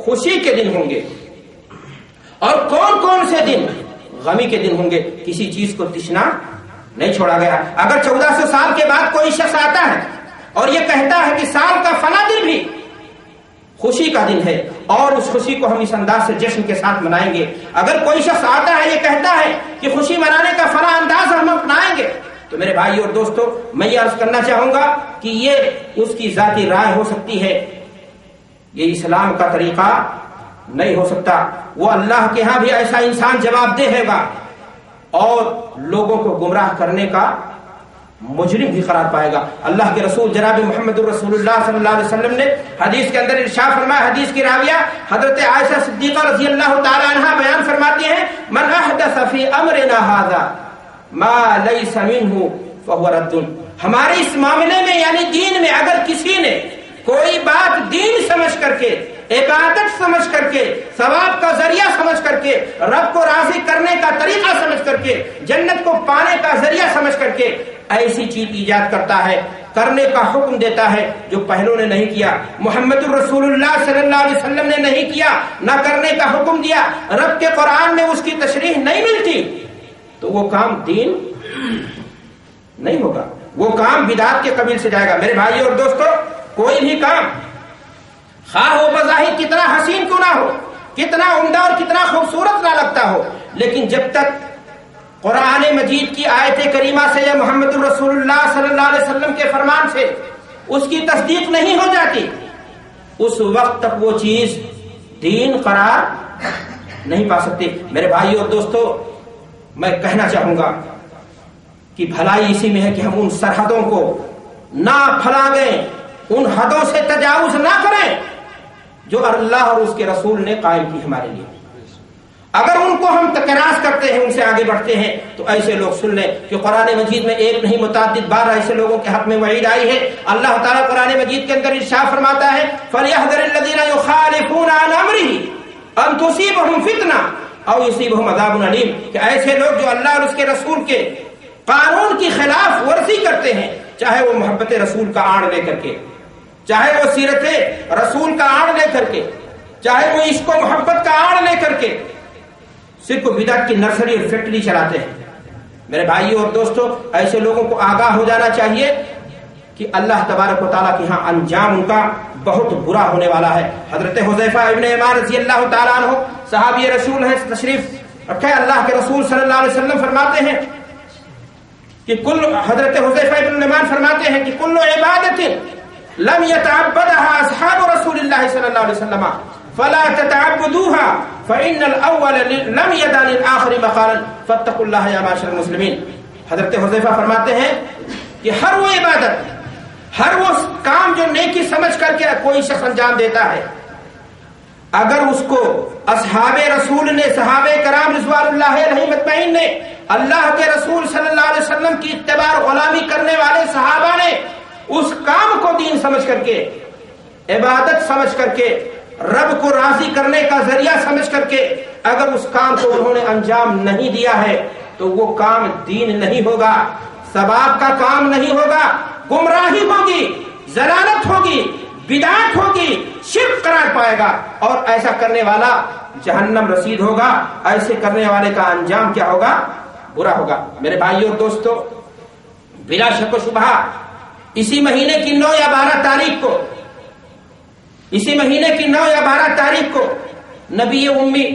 خوشی کے دن ہوں گے، اور کون کون سے دن غمی کے دن ہوں گے۔ کسی چیز کو تشنا نہیں چھوڑا گیا۔ اگر 1400 سال کے بعد کوئی شخص آتا ہے اور یہ کہتا ہے کہ سال کا فلاں دن بھی خوشی کا دن ہے اور اس خوشی کو ہم اس انداز سے جشن کے ساتھ منائیں گے، اگر کوئی شخص آتا ہے یہ کہتا ہے کہ خوشی منانے کا فلاں انداز ہم اپنائیں گے، تو میرے بھائی اور دوستو میں یہ عرض کرنا چاہوں گا کہ یہ اس کی ذاتی رائے ہو سکتی ہے، یہ اسلام کا طریقہ نہیں ہو سکتا۔ وہ اللہ کے ہاں بھی ایسا انسان جواب دہ ہے گا اور لوگوں کو گمراہ کرنے کا مجرم بھی قرار پائے گا۔ اللہ کے رسول جناب محمد الرسول اللہ صلی اللہ علیہ وسلم نے حدیث کے اندر ارشاد فرمایا، حدیث کی راویہ حضرت عائشہ صدیقہ رضی اللہ تعالی عنہا بیان فرماتی ہیں، من احدث فی امرنا ھذا ما لیس منہ فہو رد۔ ہمارے اس معاملے میں یعنی دین میں اگر کسی نے کوئی بات دین سمجھ کر کے، عبادت سمجھ کر کے، ثواب کا ذریعہ سمجھ کر کے، رب کو راضی کرنے کا طریقہ سمجھ کر کے، جنت کو پانے کا ذریعہ سمجھ کر کے ایسی چیز ایجاد کرتا ہے، کرنے کا حکم دیتا ہے جو پہلوں نے نہیں کیا، محمد الرسول اللہ صلی اللہ علیہ وسلم نے نہیں کیا، نہ کرنے کا حکم دیا، رب کے قرآن میں اس کی تشریح نہیں ملتی، تو وہ کام دین نہیں ہوگا، وہ کام بدعت کے قبیل سے جائے گا۔ میرے بھائی اور دوستو، کوئی بھی کام خواہ ہو بظاہر کتنا حسین کیوں نہ ہو، کتنا عمدہ اور کتنا خوبصورت نہ لگتا ہو، لیکن جب تک قرآن مجید کی آیت کریمہ سے یا محمد الرسول اللہ صلی اللہ علیہ وسلم کے فرمان سے اس کی تصدیق نہیں ہو جاتی، اس وقت تک وہ چیز دین قرار نہیں پا سکتی۔ میرے بھائی اور دوستو، میں کہنا چاہوں گا کہ بھلائی اسی میں ہے کہ ہم ان سرحدوں کو نہ پھلانگیں، ان حدوں سے تجاوز نہ کریں جو اللہ اور اس کے رسول نے قائم کی ہمارے لیے۔ اگر ان کو ہم تکراس کرتے ہیں، ان سے آگے بڑھتے ہیں، تو ایسے لوگ سن لیں کہ قرآن مجید میں ایک نہیں متعدد بار ایسے لوگوں کے حق میں وعید آئی ہے۔ اللہ تعالیٰ قرآن مجید کے اندر ارشاد فرماتا ہے، فَلْيَحْذَرِ الَّذِينَ يُخَالِفُونَ عَنْ أَمْرِهِ أَن تُصِيبَهُمْ فِتْنَةٌ أَوْ يُصِيبَهُمْ عَذَابٌ أَلِيمٌ، کہ ایسے لوگ جو اللہ اور اس کے رسول کے قانون کی خلاف ورزی کرتے ہیں، چاہے وہ محبت رسول کا آڑ لے کر کے، چاہے وہ سیرت رسول کا آڑ لے کر کے، چاہے وہ عشق و محبت کا آڑ لے کر کے صرف بدعت کی نرسری اور فیکٹری چلاتے ہیں، میرے بھائیوں اور دوستو ایسے لوگوں کو آگاہ ہو جانا چاہیے کہ اللہ تبارک و تعالیٰ کے ہاں انجام ان کا بہت برا ہونے والا ہے۔ حضرت حذیفہ ابن یمان رضی اللہ تعالیٰ عنہ صحابی رسول ہیں، تشریف رکھے، اللہ کے رسول صلی اللہ علیہ وسلم فرماتے ہیں کہ حضرت حذیفہ ابن یمان فرماتے ہیں کہ کل عبادت لم يتعبدها اصحاب رسول اللہ صلی اللہ علیہ وسلم فلا تتعبدوها فإن الأول لم يدع للآخر مقالا فاتقوا الله يا معاشر المسلمین۔ حضرت حذیفہ فرماتے ہیں کہ ہر وہ عبادت، ہر وہ کام جو نیکی سمجھ کر کے کوئی شخص انجام دیتا ہے، اگر اس کو اصحاب رسول نے، صحابہ کرام رضوان اللہ علیہم اجمعین نے، اللہ کے رسول صلی اللہ علیہ وسلم کی اتباع اور غلامی کرنے والے صحابہ نے اس کام کو دین سمجھ کر کے، عبادت سمجھ کر کے، رب کو راضی کرنے کا ذریعہ سمجھ کر کے اگر اس کام کو انہوں نے انجام نہیں دیا ہے تو وہ کام دین نہیں ہوگا، ثواب کا کام نہیں ہوگا، گمراہی ہوگی، ضلالت ہوگی، بدعت ہوگی، شرک قرار پائے گا، اور ایسا کرنے والا جہنم رسید ہوگا، ایسے کرنے والے کا انجام کیا ہوگا؟ برا ہوگا۔ میرے بھائیوں اور دوستو، بلا شک و شبہ اسی مہینے کی 9 یا 12 تاریخ کو، اسی مہینے کی 9 یا 12 تاریخ کو نبی امی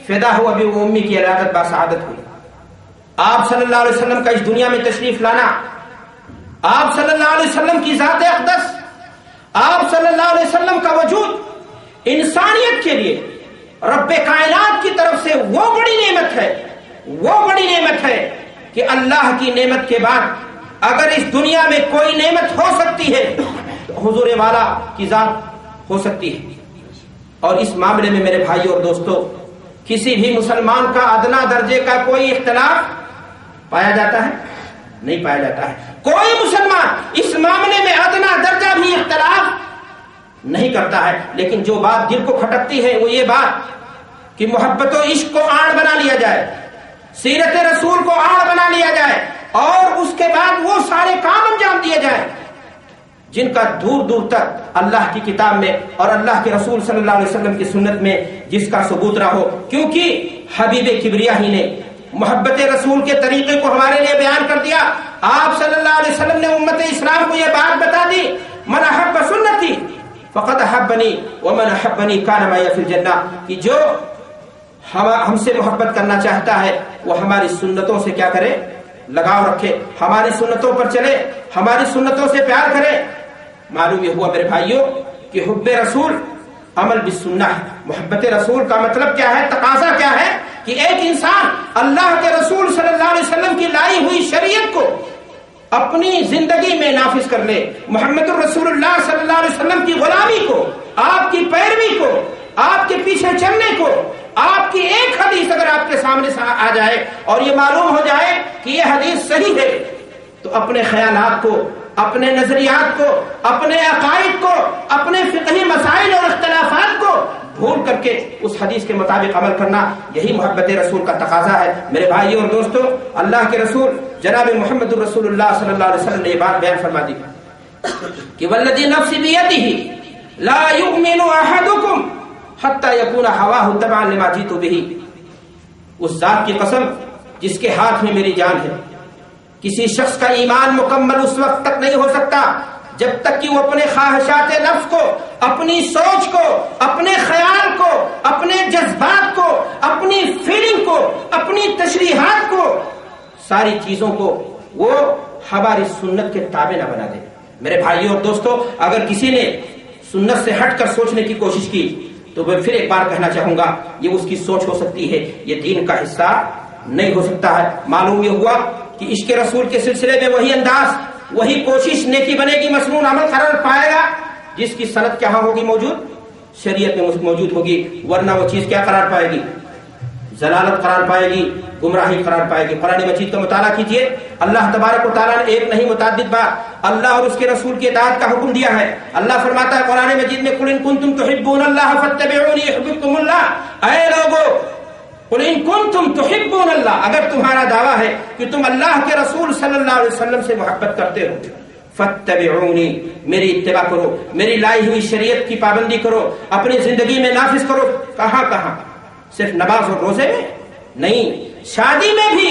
فدا ہوا ابی امی کی ولادت باسعادت ہوئی۔ آپ صلی اللہ علیہ وسلم کا اس دنیا میں تشریف لانا، آپ صلی اللہ علیہ وسلم کی ذات اقدس، آپ صلی اللہ علیہ وسلم کا وجود انسانیت کے لیے رب کائنات کی طرف سے وہ بڑی نعمت ہے، وہ بڑی نعمت ہے کہ اللہ کی نعمت کے بعد اگر اس دنیا میں کوئی نعمت ہو سکتی ہے تو حضور والا کی ذات ہو سکتی ہے۔ اور اس معاملے میں میرے بھائی اور دوستو کسی بھی مسلمان کا ادنا درجے کا کوئی اختلاف پایا جاتا ہے؟ نہیں پایا جاتا ہے۔ کوئی مسلمان اس معاملے میں ادنا درجہ بھی اختلاف نہیں کرتا ہے، لیکن جو بات دل کو کھٹکتی ہے وہ یہ بات کہ محبت و عشق کو آڑ بنا لیا جائے، سیرت رسول کو آڑ بنا لیا جائے، اور اس کے بعد وہ سارے کام انجام دیے جائیں جن کا دور دور تک اللہ کی کتاب میں اور اللہ کے رسول صلی اللہ علیہ وسلم کی سنت میں جس کا ثبوت نہ ہو، کیونکہ حبیب کبریا ہی نے محبت رسول کے طریقے کو ہمارے لیے بیان کر دیا۔ آپ صلی اللہ علیہ وسلم نے امت اسلام کو یہ بات بتا دی، من احب سنتی فقد احبنی ومن احبنی کان معی فی الجنہ، کہ جو ہم سے محبت کرنا چاہتا ہے وہ ہماری سنتوں سے کیا کرے، لگاؤ رکھے، ہماری سنتوں پر چلے، ہماری سنتوں سے پیار کرے۔ معلوم یہ ہوا میرے بھائیوں کہ حب رسول عمل بالسنہ ہے۔ محبت رسول کا مطلب کیا ہے، تقاضا کیا ہے کہ ایک انسان اللہ کے رسول صلی اللہ علیہ وسلم کی لائی ہوئی شریعت کو اپنی زندگی میں نافذ کر لے، محمد الرسول اللہ صلی اللہ علیہ وسلم کی غلامی کو، آپ کی پیروی کو، آپ کے پیچھے چلنے کو، آپ کی ایک حدیث اگر آپ کے سامنے آ جائے اور یہ معلوم ہو جائے کہ یہ حدیث صحیح ہے، تو اپنے خیالات کو، اپنے نظریات کو، اپنے عقائد کو، اپنے فقہی مسائل اور اختلافات کو بھول کر کے اس حدیث کے مطابق عمل کرنا، یہی محبت رسول کا تقاضا ہے۔ میرے بھائیوں اور دوستوں، اللہ کے رسول جناب محمد الرسول اللہ صلی اللہ علیہ وسلم نے یہ بات بیان فرما دی کہ والذی نفسی بیدہ لا یؤمن احدکم حتی یکون ہواہ تبعا لما جئت بہ، اس ذات کی قسم جس کے ہاتھ میں میری جان ہے، کسی شخص کا ایمان مکمل اس وقت تک نہیں ہو سکتا جب تک کہ وہ اپنے خواہشات نفس کو، اپنی سوچ کو، اپنے خیال کو، اپنے جذبات کو، اپنی فیلنگ کو، اپنی تشریحات کو، ساری چیزوں کو وہ ہماری سنت کے تابع نہ بنا دے۔ میرے بھائیوں اور دوستوں، اگر کسی نے سنت سے ہٹ کر سوچنے کی کوشش کی تو میں پھر ایک بار کہنا چاہوں گا، یہ اس کی سوچ ہو سکتی ہے، یہ دین کا حصہ نہیں ہو سکتا ہے۔ معلوم یہ ہوا کہ عشق رسول کے سلسلے میں وہی انداز، وہی کوشش نیکی بنے گی، مسنون عمل قرار پائے گا جس کی سند کہاں ہوگی، موجود شریعت میں موجود ہوگی، ورنہ وہ چیز کیا قرار پائے گی، ضلالت قرار پائے گی، گمراہی قرار پائے گی۔ قرآن مجید کا مطالعہ کیجئے، اللہ تبارک و تعالیٰ نے ایک نہیں متعدد بار اللہ اور اس کے رسول کی اطاعت کا حکم دیا ہے۔ اللہ فرماتا ہے قرآن مجید میں قل ان کنتم تحبون اللہ فاتبعونی یحببکم اللہ، اے لوگو قل ان کنتم تحبون اللہ، اگر تمہارا دعویٰ ہے کہ تم اللہ کے رسول صلی اللہ علیہ وسلم سے محبت کرتے ہو، فاتبعونی، میری اتباع کرو، میری لائی ہوئی شریعت کی پابندی کرو، اپنی زندگی میں نافذ کرو۔ کہاں کہاں؟ صرف نماز اور روزے میں نہیں، شادی میں بھی،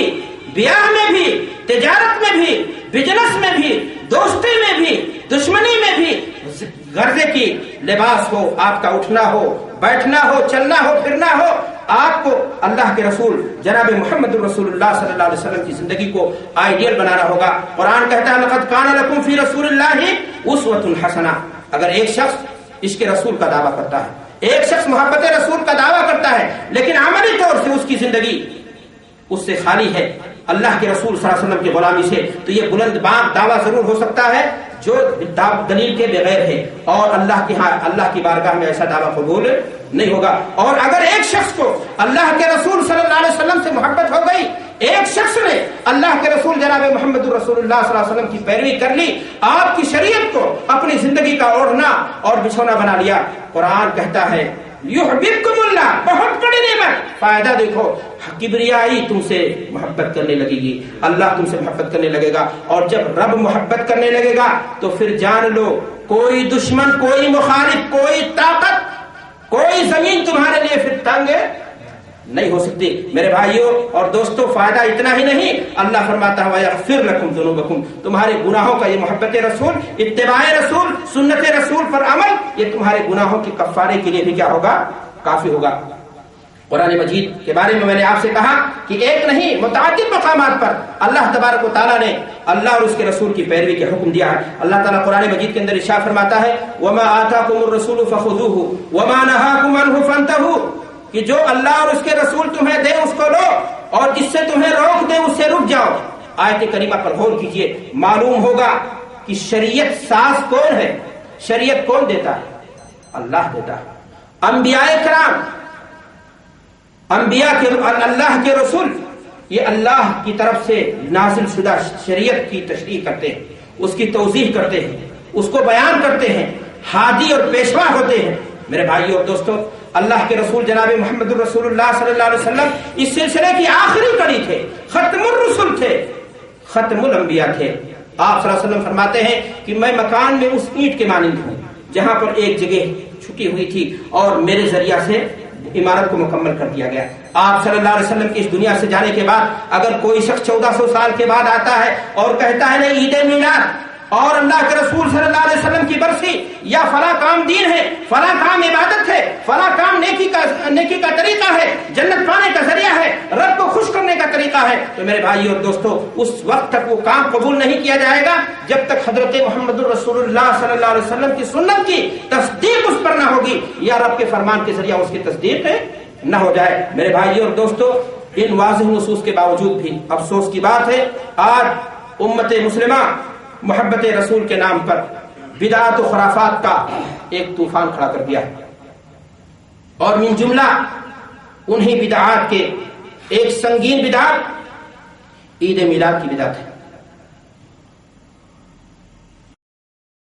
بیاہ میں بھی، تجارت میں بھی، بزنس میں بھی، دوستی میں بھی، دشمنی میں بھی، غرضے کی لباس ہو، آپ کا اٹھنا ہو، بیٹھنا ہو، چلنا ہو، پھرنا ہو، آپ کو اللہ کے رسول جناب محمد الرسول اللہ صلی اللہ علیہ وسلم کی زندگی کو آئیڈیل بنانا ہوگا۔ قرآن کہتا ہے لقد کان لکم فی رسول اللہ اسوۃ حسنہ۔ اگر ایک شخص عشق رسول کا دعویٰ کرتا ہے، ایک شخص محبت رسول کا دعویٰ کرتا ہے، لیکن عملی طور سے اس کی زندگی اس سے خالی ہے اللہ کے رسول صلی اللہ علیہ وسلم کی غلامی سے، تو یہ بلند بانگ دعویٰ ضرور ہو سکتا ہے جو دلیل کے بغیر ہے، اور اللہ کی اللہ کی بارگاہ میں ایسا دعویٰ قبول نہیں ہوگا۔ اور اگر ایک شخص کو اللہ کے رسول صلی اللہ علیہ وسلم سے محبت ہو گئی، ایک شخص نے اللہ کے رسول جناب محمد الرسول اللہ صلی اللہ علیہ وسلم کی پیروی کر لی، آپ کی شریعت کو اپنی زندگی کا اوڑھنا اور بچھونا بنا لیا، قرآن کہتا ہے یحببکم اللہ، بہت بڑی نعمت، فائدہ دیکھو، کبریائی تم سے محبت کرنے لگے گی، اللہ تم سے محبت کرنے لگے گا، اور جب رب محبت کرنے لگے گا تو پھر جان لو کوئی دشمن، کوئی مخالف، کوئی طاقت، کوئی زمین تمہارے لیے پھر تنگ نہیں ہو سکتی۔ میرے بھائیوں اور دوستوں، فائدہ اتنا ہی نہیں، اللہ فرماتا ہے وَيَغْفِرْ لَكُمْ ذُنُوبَكُمْ، تمہارے گناہوں کا یہ محبت رسول، اتباع رسول، سنت رسول پر عمل، یہ تمہارے گناہوں کے کفارے کے لیے بھی کیا ہوگا، کافی ہوگا۔ قرآن مجید کے بارے میں نے آپ سے کہا کہ ایک نہیں متعدد مقامات پر اللہ تبارک و تعالیٰ نے اللہ اور اس کے رسول کی پیروی کے حکم دیا ہے۔ اللہ تعالیٰ قرآن مجید کے اندر ارشاد فرماتا ہے وَمَا آتَاكُمُ الرَّسُولُ فَخُذُوهُ وَمَا نَهَاكُمْ عَنْهُ فَانْتَهُوا، کہ جو اللہ اور اس کے رسول تمہیں دے اس کو لو، اور جس سے تمہیں روک دے اس سے رک جاؤ۔ آیت کریمہ پر غور کیجئے، معلوم ہوگا کہ شریعت ساز کون ہے، شریعت کون دیتا ہے، اللہ دیتا ہے۔ انبیاء کرام، انبیاء کے اللہ کے رسول، یہ اللہ کی طرف سے نازل شدہ شریعت کی تشریح کرتے ہیں، اس کی توضیح کرتے ہیں، اس کو بیان کرتے ہیں، ہادی اور پیشوا ہوتے ہیں۔ میرے بھائیو اور دوستو، اللہ کے رسول جناب محمد الرسول اللہ صلی اللہ علیہ وسلم اس سلسلے کی آخری کڑی تھے، ختم الرسل تھے، ختم الانبیاء تھے۔ آپ صلی اللہ علیہ وسلم فرماتے ہیں کہ میں مکان میں اس اینٹ کے مانند ہوں جہاں پر ایک جگہ چھٹی ہوئی تھی اور میرے ذریعہ سے عمارت کو مکمل کر دیا گیا. آپ صلی اللہ علیہ وسلم کی اس دنیا سے جانے کے بعد اگر کوئی شخص 1400 سال کے بعد آتا ہے اور کہتا ہے نہیں عید میلاد اور اللہ کے رسول صلی اللہ علیہ وسلم کی برسی یا فلاں کام دین ہے، فلاں کام عبادت ہے، فلاں کام نیکی کا طریقہ ہے، جنت پانے کا ذریعہ ہے، رب کو خوش کرنے کا طریقہ ہے، تو میرے بھائی اور دوستو اس وقت تک وہ کام قبول نہیں کیا جائے گا جب تک حضرت محمد الرسول اللہ صلی اللہ علیہ وسلم کی سنت کی تصدیق اس پر نہ ہوگی یا رب کے فرمان کے ذریعہ اس کی تصدیق نہ ہو جائے. میرے بھائی اور دوستو ان واضح نصوص کے باوجود بھی افسوس کی بات ہے آج امت مسلمہ محبت رسول کے نام پر بدعات و خرافات کا ایک طوفان کھڑا کر دیا ہے اور من جملہ انہی بدعات کے ایک سنگین بدعت عید میلاد کی بدعت ہے.